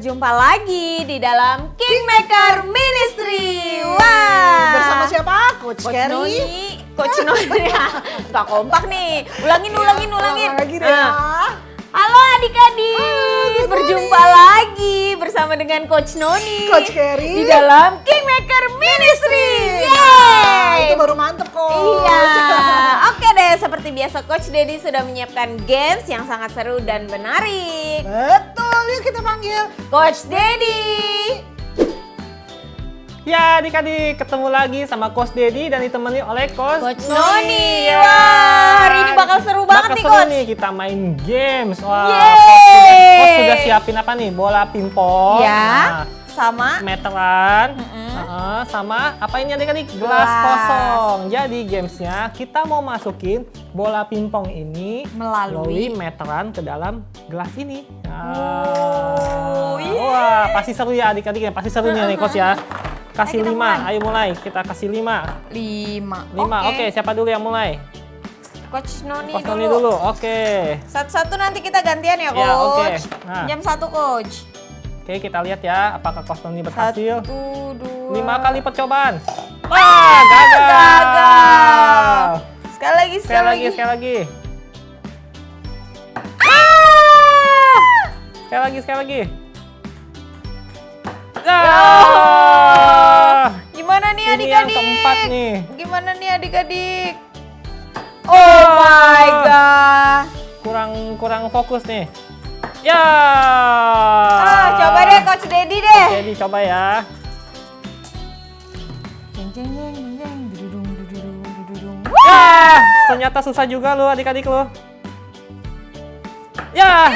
berjumpa lagi di dalam Kingmaker Ministry. Wah, bersama siapa? Coach Carrie, Noni, Coach Noni. Gak kompak nih. Ulangin. Lagi deh ya. Halo adik-adik, berjumpa lagi bersama dengan Coach Noni, Coach Carrie di dalam Kingmaker Ministry. Yeay! Itu baru mantep kok. Iya. Oke deh, seperti biasa Coach Dedi sudah menyiapkan games yang sangat seru dan menarik. Betul, yuk kita panggil Coach Dedi. Ya adik-adik, ketemu lagi sama Coach Dedi dan ditemani oleh Coach Noni. Ya. Wah, hari ini bakal seru banget nih seru Coach. nih, kita main games. Wah, Yeay. Coach sudah siapin apa nih? Bola pingpong. Ya, Nah, sama meteran. Sama apa ini adik-adik? Gelas kosong. Jadi gamesnya kita mau masukin bola pingpong ini melalui meteran ke dalam gelas ini. Oh, Wah, pasti seru ya adik-adik. Pasti seru nih Coach ya. Kasih Ayo kita 5, mulai. ayo mulai. Kita kasih 5. 5. Oke, siapa dulu yang mulai? Coach Noni Coach Noni dulu, oke. Satu-satu nanti kita gantian ya Coach. Ya, oke. Nah. Jam 1 Coach. Oke, kita lihat ya apakah Coach Noni berhasil. 1, 2. 5 kali percobaan. Wah, gagal. Sekali lagi. Sekali lagi. Sekali lagi. Gimana nih Ini adik-adik? yang keempat nih. Gimana nih adik-adik? Oh my god. Kurang fokus nih. Ya. Coba deh Coach Dedi deh. Jadi coba ya. Ya, ternyata susah juga lo adik-adik lo. Ya.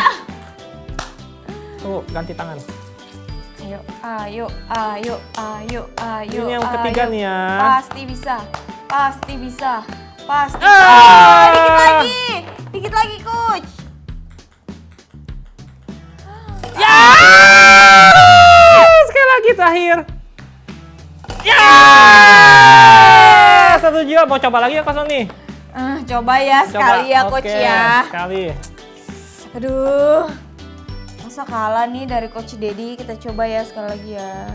Tuh, ganti tangan. Ayo. Ini yang ketiga nih ya. Pasti bisa. Dikit lagi Coach. Ya. Sekali lagi terakhir. Ya. Satu juga mau coba lagi ya Coach Noni? Coba ya sekali ya Coach Oke, ya. Sekali. Aduh. Masa kalah nih dari Coach Dedi, kita coba ya sekali lagi ya.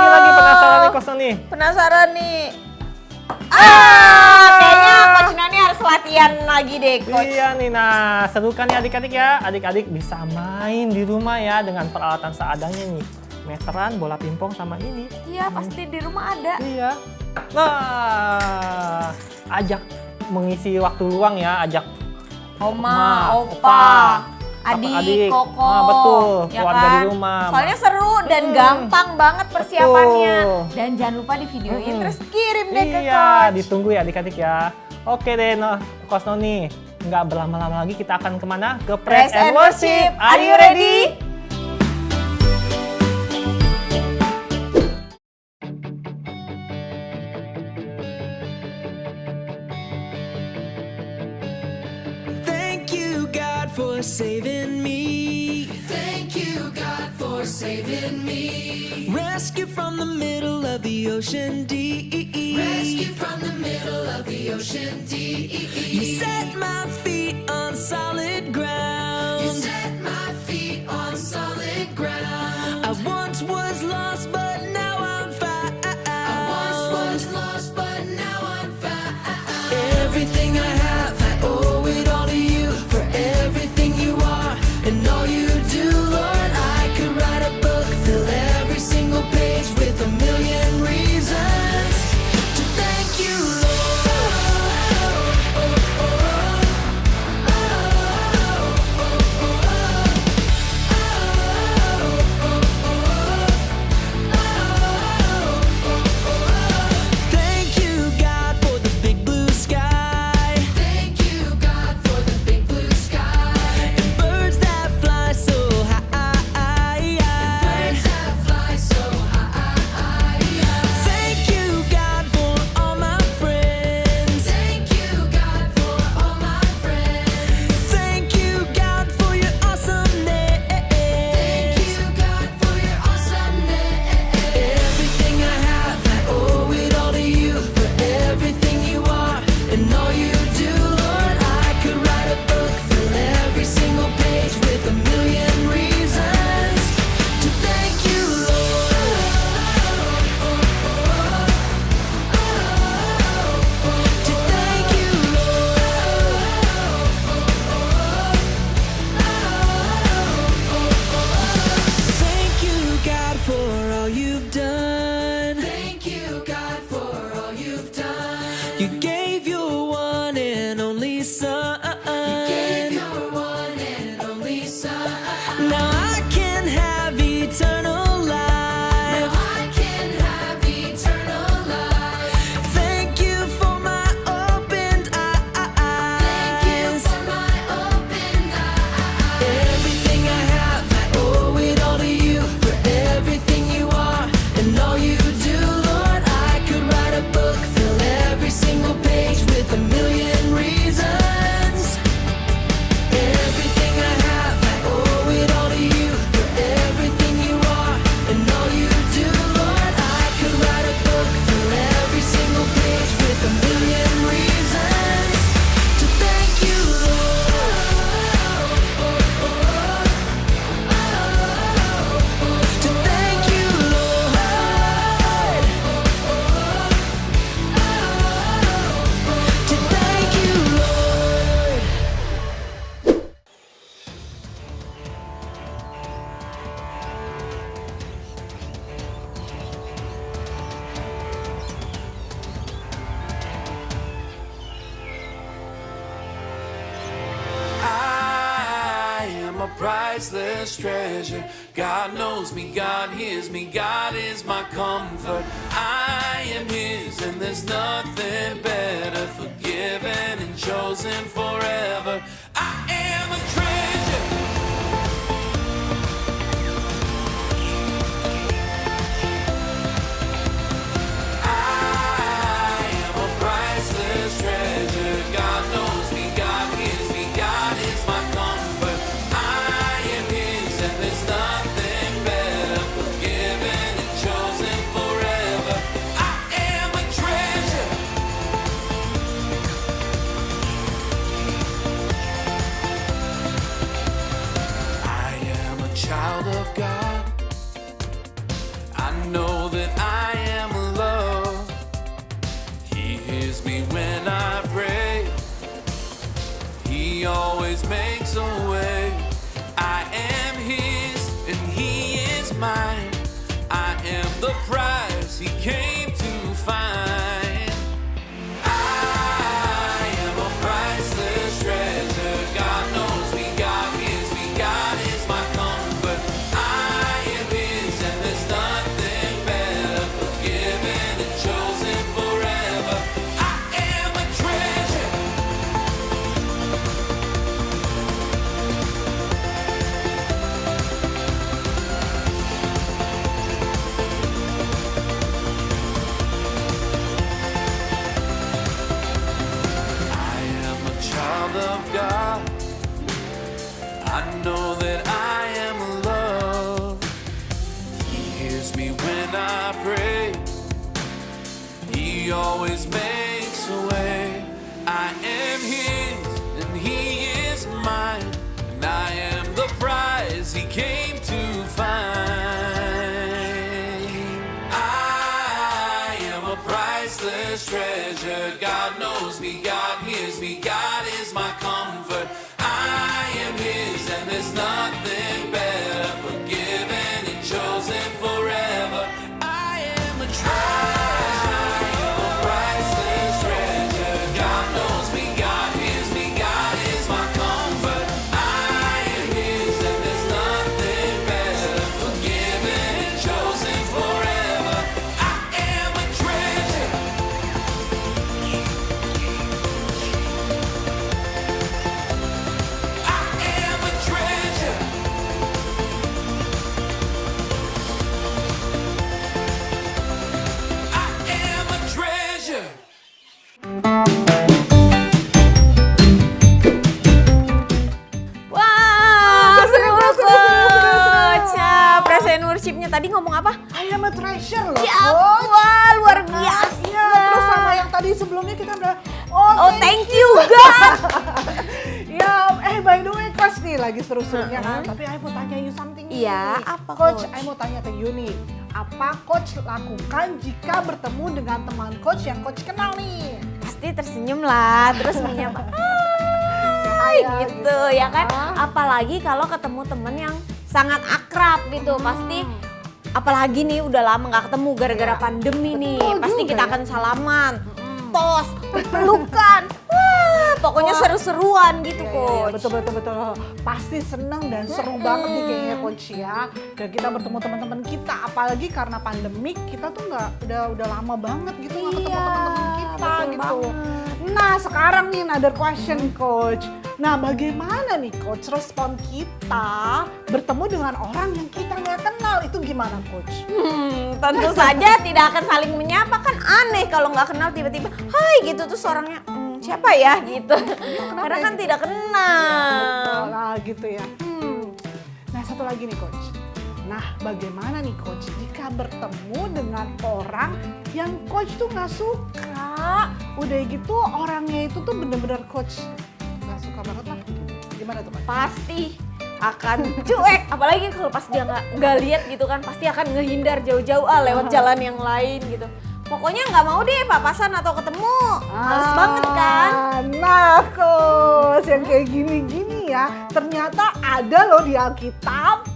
Lagi penasaran nih Coach Noni. Penasaran nih. Kayaknya Coach Noni harus latihan lagi deh Coach. Iya nih, nah seru kan ya adik-adik ya. Adik-adik bisa main di rumah ya dengan peralatan seadanya nih. Meteran, bola pingpong sama ini. Iya pasti di rumah ada. Iya. Nah, ajak mengisi waktu luang ya, ajak Oma, opa, adik, koko. Betul, ya keluarga kan? di rumah. Soalnya seru dan gampang banget persiapannya. Betul. Dan jangan lupa di videoin terus kirim deh ke Iya, Coach. ditunggu ya adik-adik ya. Oke deh, Coach Noni. Nggak berlama-lama lagi, kita akan kemana? Ke Praise and Worship. Are you ready? Thank you, God, for saving me. Thank you, God, for saving me. Rescue from the middle of the ocean deep. Rescue from the middle of the ocean deep. You set my feet on solid ground. You set my feet on solid ground. I once was lost, but now I'm found. I once was lost, but now I'm found. Everything I have, I owe it all to you. For everything you are and all you do, Lord, I could write a book, fill every single page with a million reasons to thank you, Lord. priceless treasure. God knows me, God hears me, God is my comfort. I am His and there's nothing better. Forgiven and chosen forever. I am a treasure. I am a priceless treasure. God knows me, God hears me, God is my comfort. I am His and there's nothing better. Forgiven and chosen forever. I am a treasure. I am a child of God. I know that I am loved. He hears me when I pray. He always makes a way. I am His and He is mine. I am the prize He came to find. I am a priceless treasure. God knows me, God hears me, God is my comfort. I am His and there's nothing better. Forgiven and chosen forever. I am a treasure. I am a child of God. I know that I am loved. He hears me when I pray. He always makes a way. I am His and He is mine. And I am the prize He came to find. I am a priceless treasure. God knows me, God hears me, God is my comfort. I am His and there's nothing better. Forgiven and chosen forever. I am a treasure. I am a priceless treasure. God knows me, God hears me, God is my comfort. I am His and there's nothing better. Forgiven and chosen forever. I am a treasure. I am a treasure. I am a treasure. Wah, seru Coach. Present worship-nya tadi ngomong apa? I am a treasure loh, Ya, Coach. wah, luar biasa. Iya, terus sama yang tadi sebelumnya kita udah Oh, thank you, God. Ya, by the way Coach nih lagi seru-serunya kan. Tapi I mau tanya you something nih. Iya, apa, Coach? Coach? I mau tanya ke you nih. Apa Coach lakukan jika bertemu dengan teman Coach yang Coach kenal nih? Pasti tersenyum lah, terus menyapa. Hai, Ya, gitu ya kan. Ah. Apalagi kalau ketemu temen yang sangat akrab gitu, pasti. Apalagi nih udah lama nggak ketemu gara-gara pandemi nih, Betul pasti juga kita ya. akan salaman, tos, pelukan, wah pokoknya seru-seruan gitu Iya, Coach. betul. Pasti seneng dan seru banget nih kayaknya Coach ya. Dan kita bertemu teman-teman kita, apalagi karena pandemik kita tuh udah lama banget gitu nggak ketemu Iya, teman-teman kita betul gitu. banget. Nah sekarang nih another question Coach. Nah bagaimana nih Coach respon kita bertemu dengan orang yang kita nggak kenal, itu gimana Coach? Tentu saja tidak akan saling menyapa, kan aneh kalau nggak kenal tiba-tiba hai gitu terus orangnya siapa ya gitu. Karena kan gitu? tidak kenal. Nah gitu ya. Nah satu lagi nih Coach. Nah bagaimana nih Coach jika bertemu dengan orang yang Coach tuh nggak suka, udah gitu orangnya itu tuh bener-bener Coach nggak suka banget lah. Gimana tuh Coach? Pasti akan cuek, apalagi kalau pas dia nggak lihat gitu kan, pasti akan ngehindar jauh-jauh lewat jalan yang lain gitu. Pokoknya nggak mau deh papasan atau ketemu, males banget kan? Nah Coach yang kayak gini-gini ya ternyata ada loh di Alkitab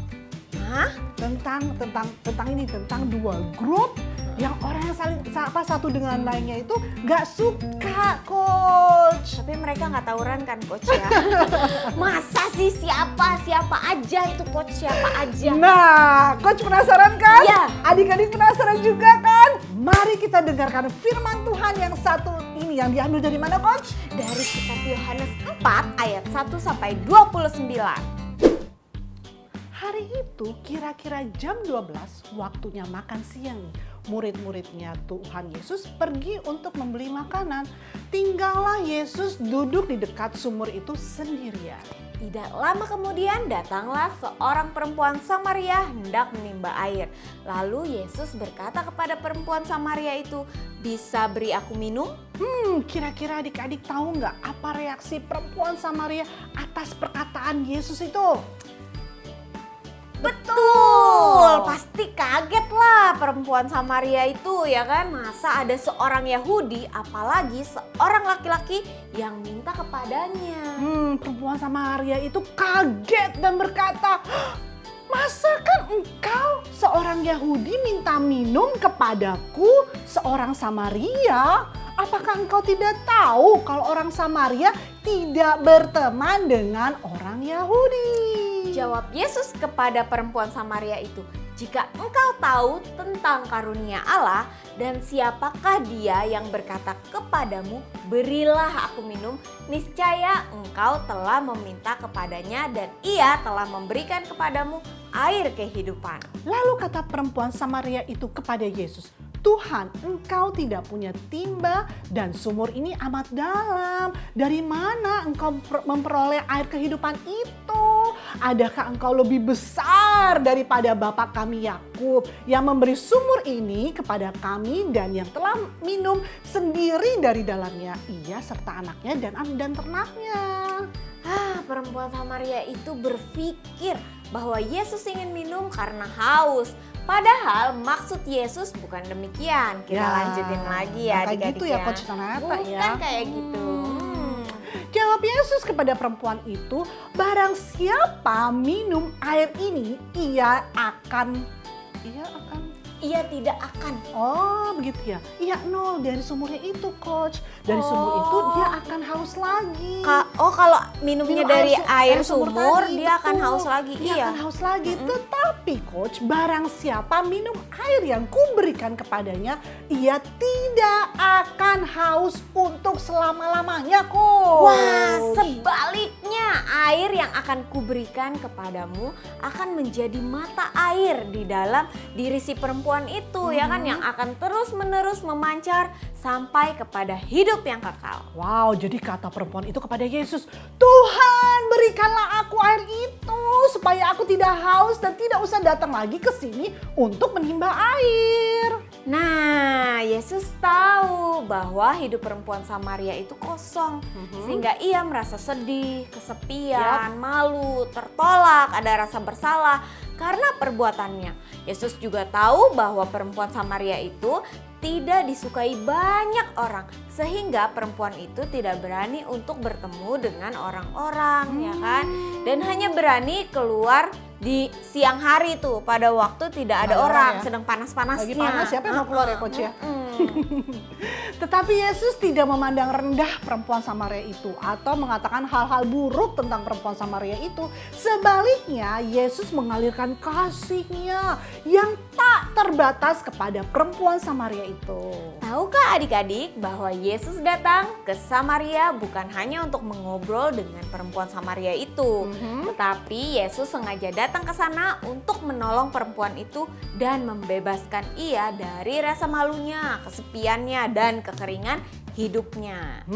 Hah? tentang dua grup yang orang yang saling satu dengan lainnya itu gak suka, Coach. Tapi mereka nggak tawuran kan, Coach ya? Masa sih siapa aja itu, Coach, siapa aja? Nah, Coach penasaran kan? Iya. Adik-adik penasaran juga kan? Mari kita dengarkan firman Tuhan yang satu ini yang diambil dari mana, Coach? Dari kitab Yohanes 4 ayat 1 sampai 29. Hari itu kira-kira jam 12 waktunya makan siang. Murid-muridnya Tuhan Yesus pergi untuk membeli makanan. Tinggallah Yesus duduk di dekat sumur itu sendirian. Tidak lama kemudian datanglah seorang perempuan Samaria hendak menimba air. Lalu Yesus berkata kepada perempuan Samaria itu, "Bisa beri aku minum?" Kira-kira adik-adik tahu nggak apa reaksi perempuan Samaria atas perkataan Yesus itu? Betul, pasti kaget lah perempuan Samaria itu ya kan. Masa ada seorang Yahudi apalagi seorang laki-laki yang minta kepadanya. Perempuan Samaria itu kaget dan berkata, "Masakan engkau seorang Yahudi minta minum kepadaku seorang Samaria? Apakah engkau tidak tahu kalau orang Samaria tidak berteman dengan orang Yahudi?" Jawab Yesus kepada perempuan Samaria itu, "Jika engkau tahu tentang karunia Allah dan siapakah dia yang berkata kepadamu, 'Berilah aku minum,' niscaya engkau telah meminta kepadanya dan ia telah memberikan kepadamu air kehidupan." Lalu kata perempuan Samaria itu kepada Yesus, "Tuhan, engkau tidak punya timba dan sumur ini amat dalam. Dari mana engkau memperoleh air kehidupan itu? Adakah engkau lebih besar daripada bapa kami Yakub yang memberi sumur ini kepada kami dan yang telah minum sendiri dari dalamnya, ia serta anaknya dan ternaknya?" Perempuan Samaria itu berpikir bahwa Yesus ingin minum karena haus. Padahal maksud Yesus bukan demikian. Kita lanjutin lagi ya kayak adik-adik gitu ya, Coach Tanata Bukan ya. kayak gitu. Jawab Yesus kepada perempuan itu, "Barang siapa minum air ini, ia tidak akan." Oh begitu ya. Iya, nol dari sumurnya itu, Coach. Dari sumur itu dia akan haus lagi. Kalau minumnya Minum dari air sumur sumur, tadi, dia akan betul. haus lagi. Dia Iya. akan haus lagi. Tetapi Coach, barang siapa minum air yang kuberikan kepadanya, ia tidak akan haus untuk selama-lamanya, Coach. Wah, sebaliknya air yang akan kuberikan kepadamu akan menjadi mata air di dalam diri si perempuan itu ya kan, yang akan terus-menerus memancar sampai kepada hidup yang kekal. Wow, jadi kata perempuan itu kepada Yesus, "Tuhan, berikanlah aku air itu supaya aku tidak haus dan tidak usah datang lagi ke sini untuk menimba air." Nah, Yesus tahu bahwa hidup perempuan Samaria itu kosong, sehingga ia merasa sedih, kesepian, malu, tertolak, ada rasa bersalah karena perbuatannya. Yesus juga tahu bahwa perempuan Samaria itu tidak disukai banyak orang, sehingga perempuan itu tidak berani untuk bertemu dengan orang-orang ya kan, dan hanya berani keluar di siang hari tuh pada waktu tidak ada orang, ya. sedang panas-panasnya. Lagi panas, siapa yang mau keluar ya, Coach ya? Mm-mm. Tetapi Yesus tidak memandang rendah perempuan Samaria itu atau mengatakan hal-hal buruk tentang perempuan Samaria itu. Sebaliknya, Yesus mengalirkan kasih-Nya yang tak terbatas kepada perempuan Samaria itu. Tahukah adik-adik bahwa Yesus datang ke Samaria bukan hanya untuk mengobrol dengan perempuan Samaria itu, tetapi Yesus sengaja datang ke sana untuk menolong perempuan itu dan membebaskan ia dari rasa malunya, kesepiannya, dan kekeringan hidupnya.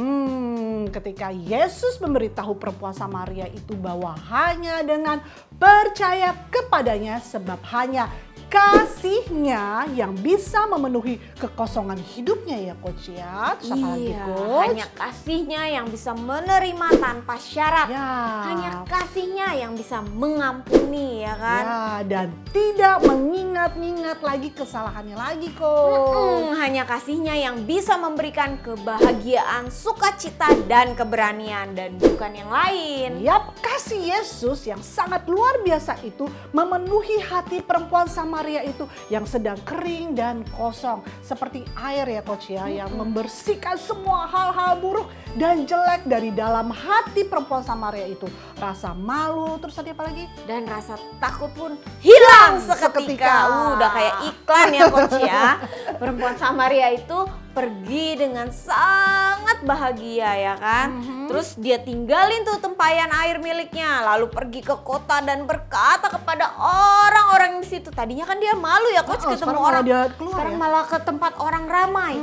Ketika Yesus memberitahu perempuan Samaria itu bahwa hanya dengan percaya kepadanya, sebab hanya kasih-Nya yang bisa memenuhi kekosongan hidupnya ya Coach ya. Terus apa lagi, Iya, Coach? hanya kasih-Nya yang bisa menerima tanpa syarat. Ya. Hanya kasih-Nya yang bisa mengampuni ya kan. Ya, dan tidak mengingat-ingat lagi kesalahannya lagi, Coach. Hanya kasih-Nya yang bisa memberikan kebahagiaan, sukacita, dan keberanian, dan bukan yang lain. Yap, kasih Yesus yang sangat luar biasa itu memenuhi hati perempuan Samaria Samaria itu yang sedang kering dan kosong. Seperti air ya Coach ya, yang membersihkan semua hal-hal buruk dan jelek dari dalam hati perempuan Samaria itu. Rasa malu, terus tadi apa lagi? Dan rasa takut pun hilang seketika. seketika. Udah kayak iklan ya Coach ya. Perempuan Samaria itu pergi dengan sangat bahagia ya kan. Terus dia tinggalin tuh tempayan air miliknya, lalu pergi ke kota dan berkata kepada orang-orang di situ. Tadinya kan dia malu ya Coach ketemu sekarang malah orang. dia keluar Sekarang ya? malah ke tempat orang ramai.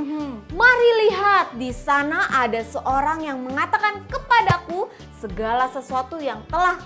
Mari lihat, di sana ada seorang yang mengatakan kepadaku segala sesuatu yang telah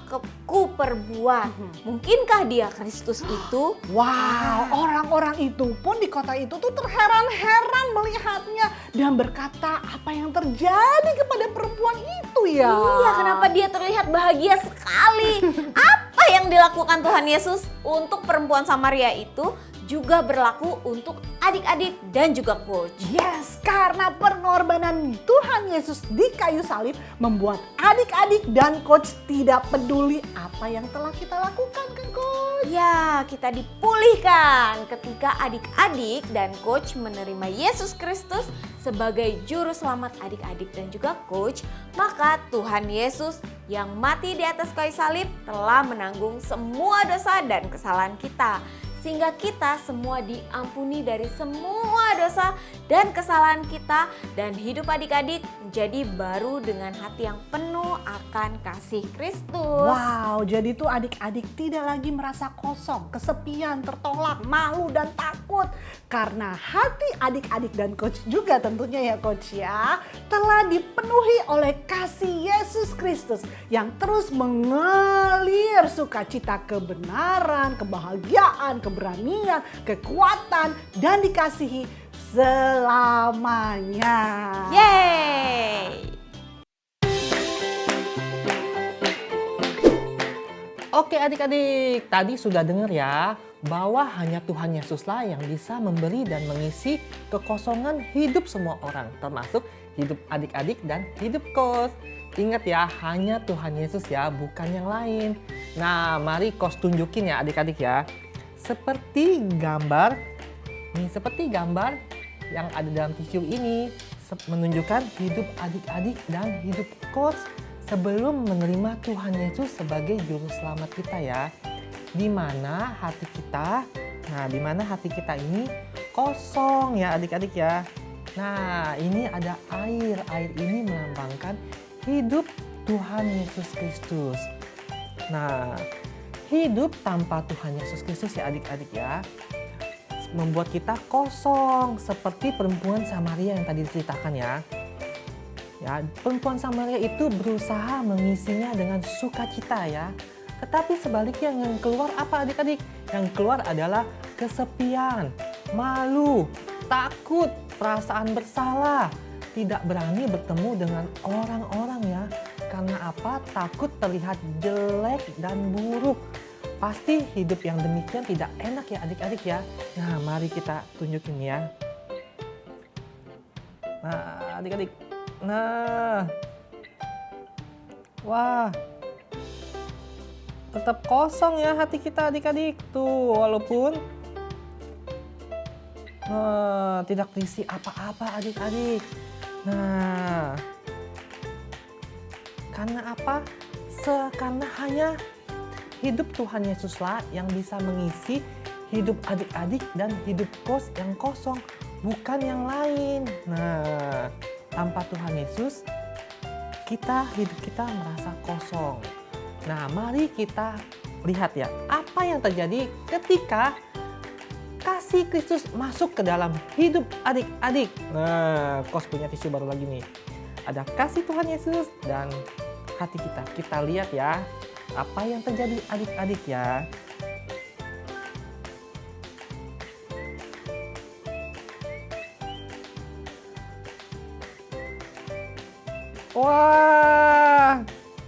ku perbuat. Mungkinkah dia Kristus itu? Wow, orang-orang itu pun di kota itu tuh terheran-heran melihatnya dan berkata apa yang terjadi kepada perempuan itu ya. Iya, kenapa dia terlihat bahagia sekali? Apa yang dilakukan Tuhan Yesus untuk perempuan Samaria itu juga berlaku untuk adik-adik dan juga Coach. Yes, karena pengorbanan Tuhan Yesus di kayu salib membuat adik-adik dan Coach tidak peduli apa yang telah kita lakukan kan Coach? Ya, kita dipulihkan ketika adik-adik dan Coach menerima Yesus Kristus sebagai juru selamat adik-adik dan juga Coach. Maka Tuhan Yesus yang mati di atas kayu salib telah menanggung semua dosa dan kesalahan kita. Sehingga kita semua diampuni dari semua dosa dan kesalahan kita, dan hidup adik-adik menjadi baru dengan hati yang penuh akan kasih Kristus. Wow, jadi tuh adik-adik tidak lagi merasa kosong, kesepian, tertolak, malu dan takut. Karena hati adik-adik dan Coach juga tentunya ya Coach ya, telah dipenuhi oleh kasih Yesus Kristus yang terus mengalir sukacita, kebenaran, kebahagiaan, keberanian, kekuatan, dan dikasihi selamanya. Yeay! Oke adik-adik, tadi sudah dengar ya bahwa hanya Tuhan Yesuslah yang bisa memberi dan mengisi kekosongan hidup semua orang, termasuk hidup adik-adik dan hidup Coach. Ingat ya, hanya Tuhan Yesus ya, bukan yang lain. Nah, mari Coach tunjukin ya adik-adik ya. Seperti gambar yang ada dalam tisu ini menunjukkan hidup adik-adik dan hidup Coach sebelum menerima Tuhan Yesus sebagai juru selamat kita ya. Di mana hati kita ini kosong ya adik-adik ya. Nah, ini ada air. Air ini melambangkan hidup Tuhan Yesus Kristus. Nah, hidup tanpa Tuhan Yesus Kristus ya adik-adik ya, membuat kita kosong seperti perempuan Samaria yang tadi diceritakan ya. Ya, perempuan Samaria itu berusaha mengisinya dengan sukacita ya. Tetapi sebaliknya yang keluar apa adik-adik? Yang keluar adalah kesepian, malu, takut, perasaan bersalah, tidak berani bertemu dengan orang-orang ya. Karena apa? Takut terlihat jelek dan buruk. Pasti hidup yang demikian tidak enak ya adik-adik ya. Nah, mari kita tunjukin ya. Nah, adik-adik. Nah. Wah. Tetap kosong ya hati kita adik-adik. Tuh, walaupun tidak terisi apa-apa adik-adik. Nah. Karena apa? Karena hanya hidup Tuhan Yesuslah yang bisa mengisi hidup adik-adik dan hidup Coach yang kosong, bukan yang lain. Nah, tanpa Tuhan Yesus, hidup kita merasa kosong. Nah, mari kita lihat ya, apa yang terjadi ketika kasih Kristus masuk ke dalam hidup adik-adik. Nah, Coach punya tisu baru lagi nih. Ada kasih Tuhan Yesus dan hati kita. Kita lihat ya, apa yang terjadi adik-adik ya. Wah,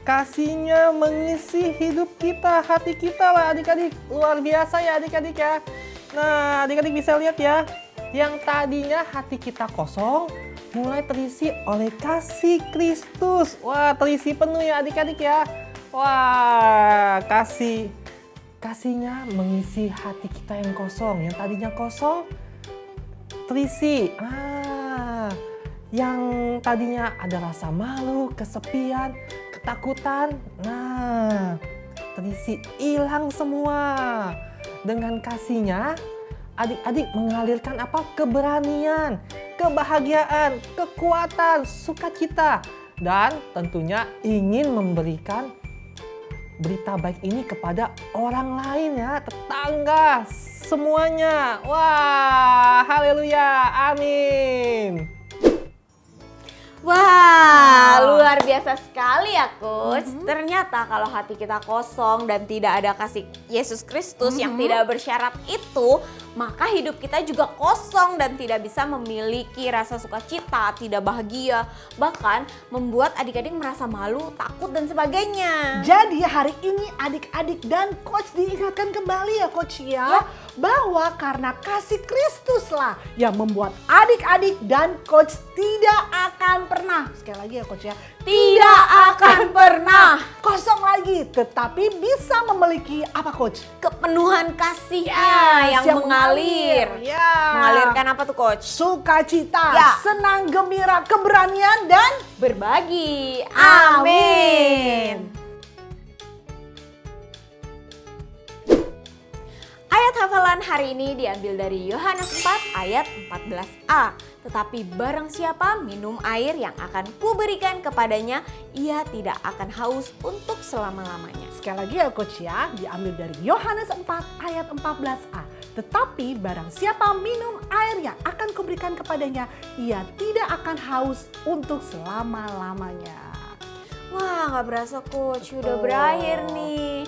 kasihnya mengisi hidup kita, hati kita lah adik-adik. Luar biasa ya adik-adik ya. Nah, adik-adik bisa lihat ya, yang tadinya hati kita kosong, mulai terisi oleh kasih Kristus. Wah, terisi penuh ya adik-adik ya. Wah, kasih kasih-Nya mengisi hati kita yang kosong, yang tadinya kosong terisi. Yang tadinya ada rasa malu, kesepian, ketakutan, nah terisi, hilang semua. Dengan kasih-Nya, adik-adik mengalirkan apa? Keberanian, kebahagiaan, kekuatan, sukacita, dan tentunya ingin memberikan berita baik ini kepada orang lain ya, tetangga, semuanya. Wah, haleluya, amin. Wah, luar biasa sekali ya Coach. Ternyata kalau hati kita kosong dan tidak ada kasih Yesus Kristus yang tidak bersyarat itu, maka hidup kita juga kosong dan tidak bisa memiliki rasa sukacita, tidak bahagia, bahkan membuat adik-adik merasa malu, takut dan sebagainya. Jadi hari ini adik-adik dan Coach diingatkan kembali ya Coach ya, bahwa karena kasih Kristuslah yang membuat adik-adik dan Coach tidak akan pernah, sekali lagi ya Coach ya, Tidak akan pernah kosong lagi, tetapi bisa memiliki apa Coach? kepenuhan kasihnya yang mengalir. Ya. Mengalirkan apa tuh Coach? Sukacita, Ya. senang gembira, keberanian dan Berbagi. Amin. Ayat hafalan hari ini diambil dari Yohanes 4 ayat 14a. Tetapi barang siapa minum air yang akan kuberikan kepadanya, ia tidak akan haus untuk selama-lamanya. Sekali lagi ya Coach ya, diambil dari Yohanes 4 ayat 14a. Tetapi barang siapa minum air yang akan kuberikan kepadanya, ia tidak akan haus untuk selama-lamanya. Wah, nggak berasa Coach, udah Betul. berakhir nih.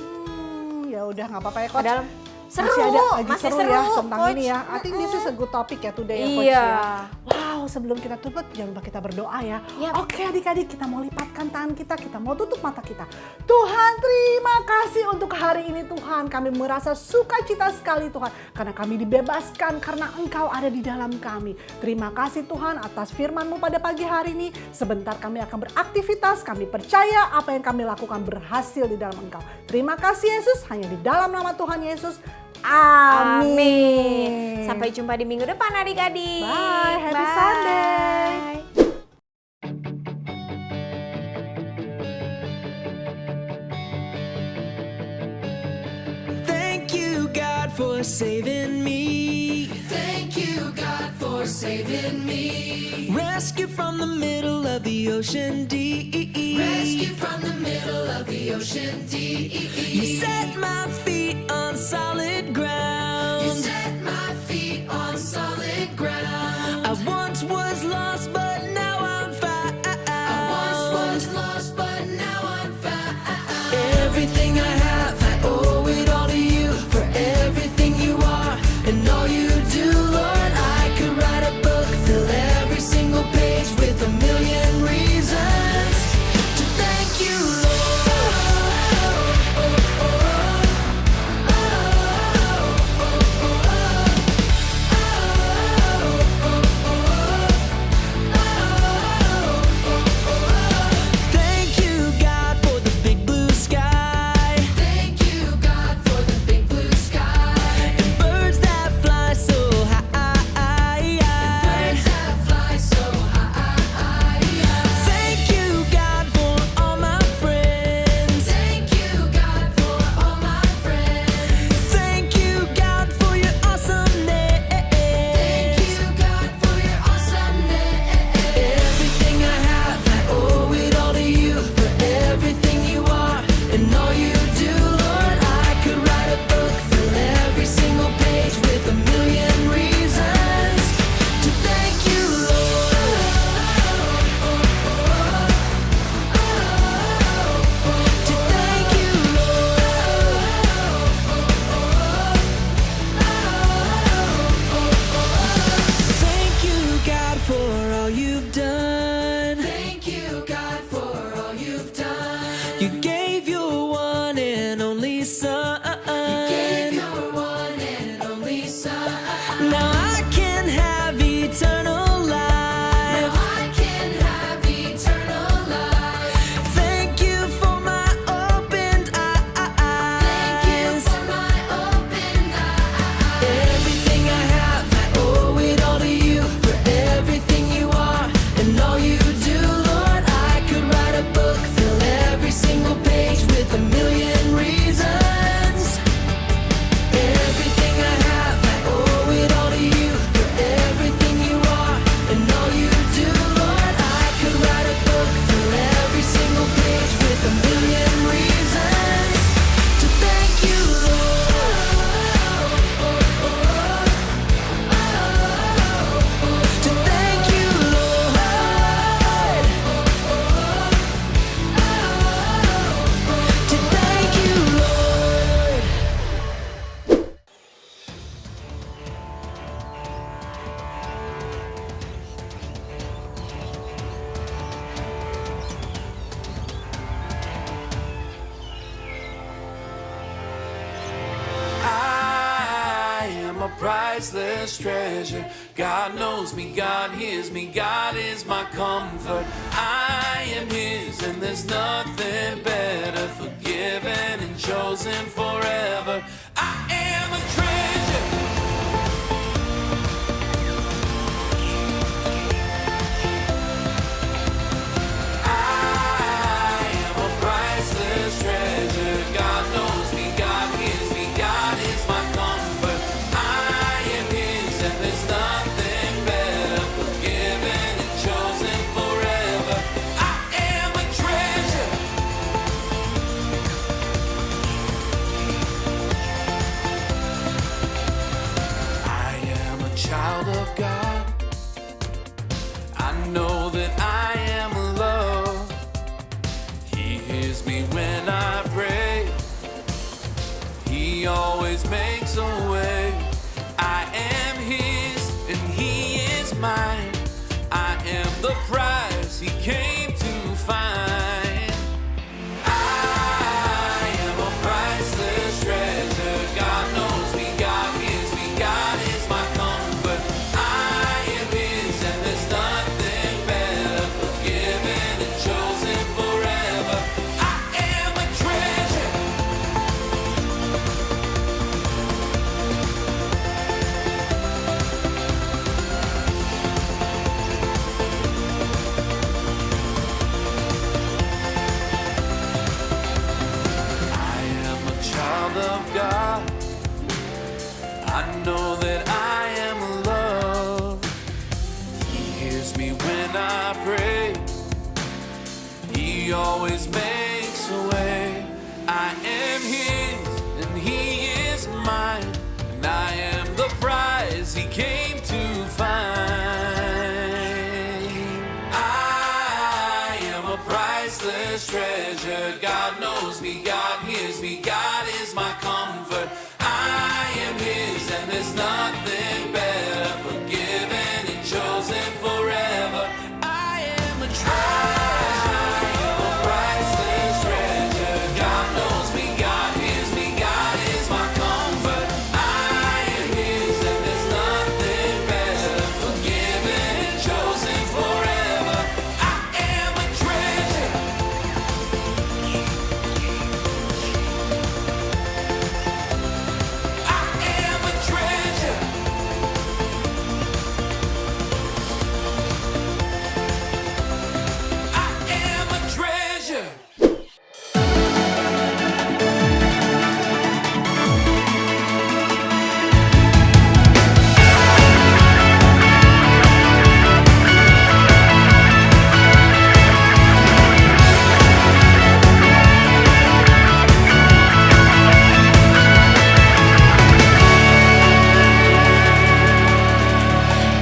Ya udah nggak apa-apa ya Coach. Padahal seru, masih ada lagi masih seru, seru ya tentang Coach. ini ya. I think this is a good topic ya today ya Coach Iya. ya. Wow, sebelum kita tutup jangan lupa kita berdoa ya. Yap. Oke adik-adik, kita mau lipatkan tangan kita mau tutup mata kita. Tuhan, terima kasih untuk hari ini Tuhan. Kami merasa sukacita sekali Tuhan, karena kami dibebaskan karena Engkau ada di dalam kami. Terima kasih Tuhan atas firman-Mu pada pagi hari ini. Sebentar kami akan beraktivitas, kami percaya apa yang kami lakukan berhasil di dalam Engkau. Terima kasih Yesus, hanya di dalam nama Tuhan Yesus. Amin. Sampai jumpa di minggu depan adik-adik. Bye, happy Bye. Sunday. Thank you, God, for saving me. Thank you, God, for saving me. Rescue from the middle of the ocean deep. Rescue from the middle of the ocean deep. You set my feet on solid ground. You set my feet on solid ground. I once was lost, but now I'm found. I once was lost, but now I'm found. Everything I have, I owe it all to you. For everything you are and all you do, Lord, I could write a book, fill every single page with a million reasons to thank you, Lord. priceless treasure. God knows me, God hears me, God is my comfort. I am His, and there's nothing better. Forgiven and chosen forever. I am a treasure. I am a priceless treasure. God knows me, God hears me, God is my comfort. I am His, and there's nothing better. Forgiven and chosen forever. I am a treasure. I am a child of God. I know that I am loved. He hears me when I pray. He always makes a way. I am His and He is mine. I am the prize He came to find. I am a priceless treasure. God knows me, God hears me, God is my comfort. I am His, and there's nothing better. Forgiven and chosen forever. I am a treasure. I am a child of God. I know that I am loved. He hears me when I pray. He always makes a way. I am His and He is mine. And I am the prize He came to find. I am a priceless treasure. God knows me, God hears me, God is my comfort. I am His, and there's nothing better. Forgiven and chosen forever. I am a treasure. I am a priceless treasure. God knows me, God hears me, God is my comfort. I am His, and there's nothing better. Forgiven and chosen forever. I am a treasure. I am a treasure. I am a treasure.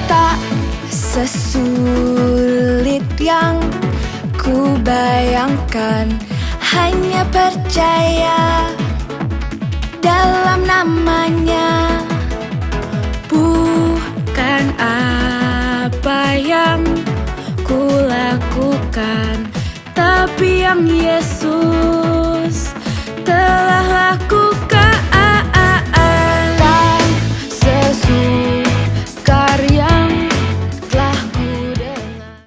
Tak sesulit yang ku bayangkan, hanya percaya dalam namanya. Bukan apa yang ku lakukan, tapi yang Yesus telah